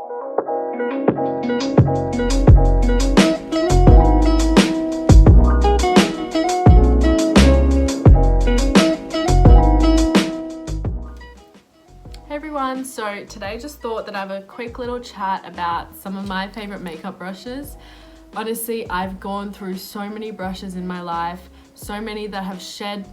Hey everyone, so today just thought that I have a quick little chat about some of my favorite makeup brushes. Honestly, I've gone through so many brushes in my life, so many that have shed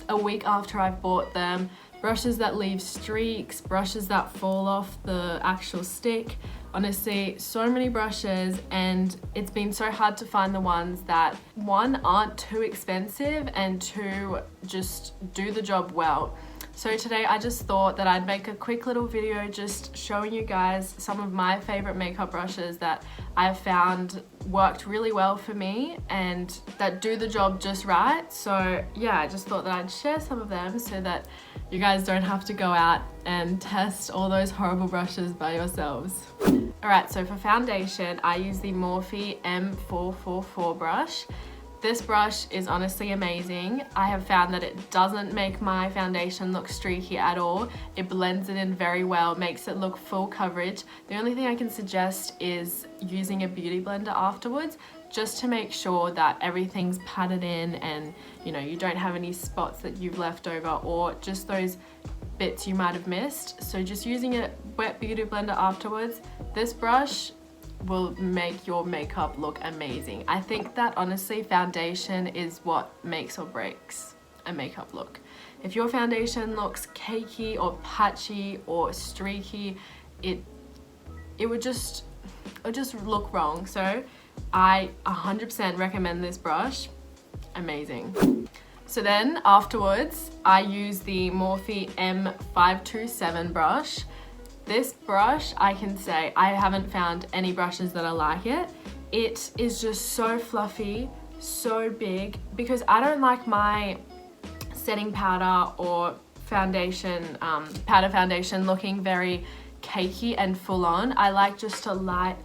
a week after I've bought them, brushes that leave streaks, brushes that fall off the actual stick. Honestly, so many brushes, and it's been so hard to find the ones that, one, aren't too expensive, and two, just do the job well. So today I just thought that I'd make a quick little video just showing you guys some of my favorite makeup brushes that I've found worked really well for me and that do the job just right. So yeah, I just thought that I'd share some of them so that you guys don't have to go out and test all those horrible brushes by yourselves. Alright, so for foundation, I use the Morphe M444 brush. This brush is honestly amazing. I have found that it doesn't make my foundation look streaky at all. It blends it in very well, makes it look full coverage. The only thing I can suggest is using a beauty blender afterwards, just to make sure that everything's patted in and you don't have any spots that you've left over or just those bits you might have missed. So just using a wet beauty blender afterwards, this brush will make your makeup look amazing. I think that honestly foundation is what makes or breaks a makeup look. If your foundation looks cakey or patchy or streaky, it would just look wrong. So I 100% recommend this brush. Amazing. So then afterwards I use the Morphe M527 brush. This brush, I can say, I haven't found any brushes that are like it. It is just so fluffy, so big, because I don't like my setting powder or foundation, powder foundation looking very cakey and full on. I like just a light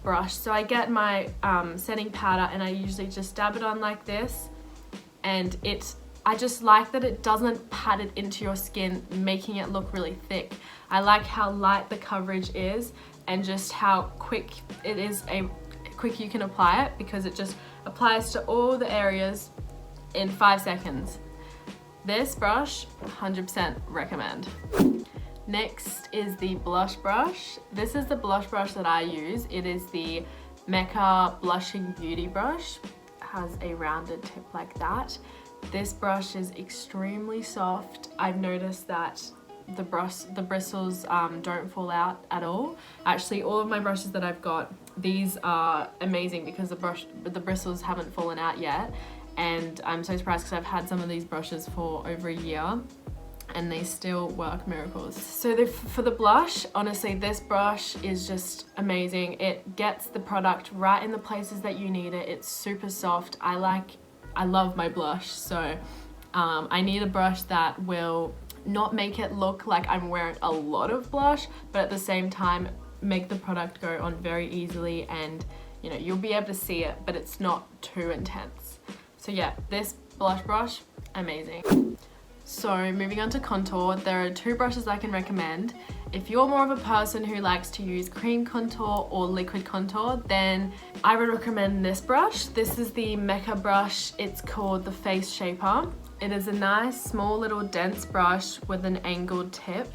brush. So I get my setting powder and I usually just dab it on like this, and I just like that it doesn't pat it into your skin, making it look really thick. I like how light the coverage is and just how quick it is, quick you can apply it, because it just applies to all the areas in 5 seconds. This brush, 100% recommend. Next is the blush brush. This is the blush brush that I use. It is the MECCA Blushing Beauty Brush. It has a rounded tip like that. This brush is extremely soft. I've noticed that the bristles don't fall out at all. Actually, all of my brushes that I've got, these are amazing because the bristles haven't fallen out yet. And I'm so surprised because I've had some of these brushes for over a year and they still work miracles. So for the blush, honestly, this brush is just amazing. It gets the product right in the places that you need it. It's super soft. I love my blush, so I need a brush that will not make it look like I'm wearing a lot of blush, but at the same time make the product go on very easily, and you'll be able to see it, but it's not too intense. So yeah, this blush brush, amazing. So moving on to contour, there are 2 brushes I can recommend. If you're more of a person who likes to use cream contour or liquid contour, then I would recommend this brush. This is the MECCA brush. It's called the Face Shaper. It is a nice, small little dense brush with an angled tip.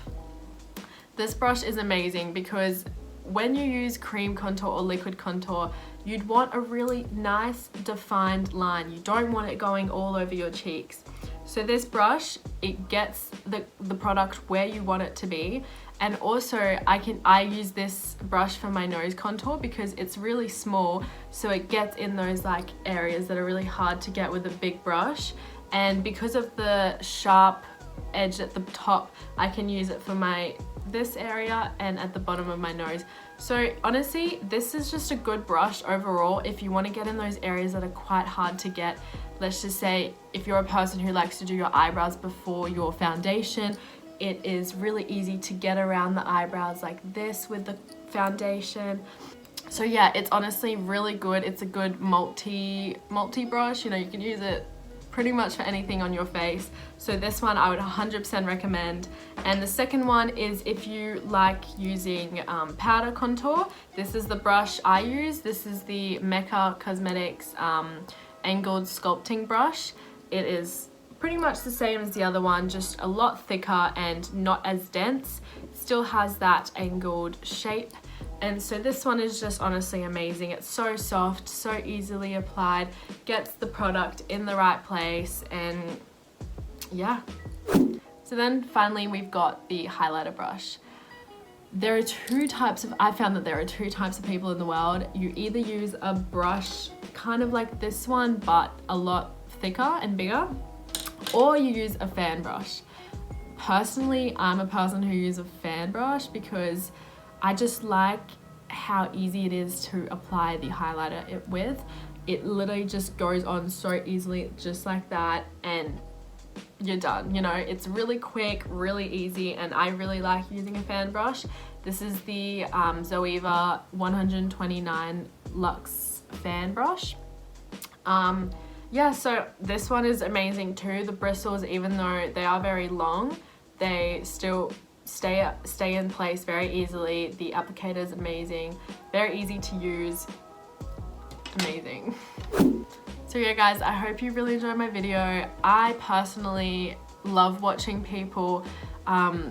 This brush is amazing because when you use cream contour or liquid contour, you'd want a really nice defined line. You don't want it going all over your cheeks. So this brush, it gets the product where you want it to be. And also I use this brush for my nose contour because it's really small, so it gets in those like areas that are really hard to get with a big brush. And because of the sharp edge at the top, I can use it for this area and at the bottom of my nose. So honestly, this is just a good brush overall if you want to get in those areas that are quite hard to get. Let's just say if you're a person who likes to do your eyebrows before your foundation, it is really easy to get around the eyebrows like this with the foundation. So yeah, it's honestly really good. It's a good multi brush. You can use it pretty much for anything on your face. So this one I would 100% recommend. And the second one is if you like using powder contour, this is the brush I use. This is the MECCA Cosmetics angled sculpting brush. It is pretty much the same as the other one, just a lot thicker and not as dense. It still has that angled shape. And so this one is just honestly amazing. It's so soft, so easily applied, gets the product in the right place, and yeah. So then finally we've got the highlighter brush. There are I found that there are two types of people in the world. You either use a brush kind of like this one, but a lot thicker and bigger, or you use a fan brush. Personally, I'm a person who uses a fan brush because I just like how easy it is to apply the highlighter with. It literally just goes on so easily, just like that, and you're done. You know, it's really quick, really easy, and I really like using a fan brush. This is the ZOEVA 129 Luxe fan brush. Yeah, so this one is amazing too. The bristles, even though they are very long, they still stay in place very easily. The applicator is amazing, very easy to use, amazing. So yeah guys, I hope you really enjoyed my video. I personally love watching people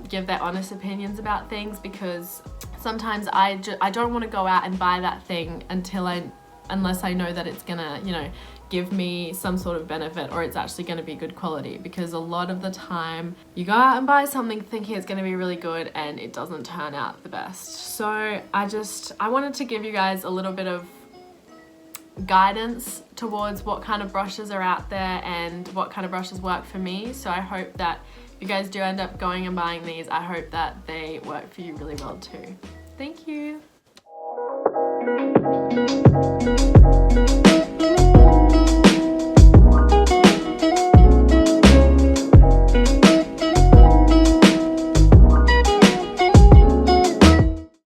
give their honest opinions about things, because sometimes I don't want to go out and buy that thing unless I know that it's gonna, you know, give me some sort of benefit, or it's actually going to be good quality, because a lot of the time you go out and buy something thinking it's going to be really good and it doesn't turn out the best. So I wanted to give you guys a little bit of guidance towards what kind of brushes are out there and what kind of brushes work for me. So I hope that if you guys do end up going and buying these, I hope that they work for you really well too. Thank you.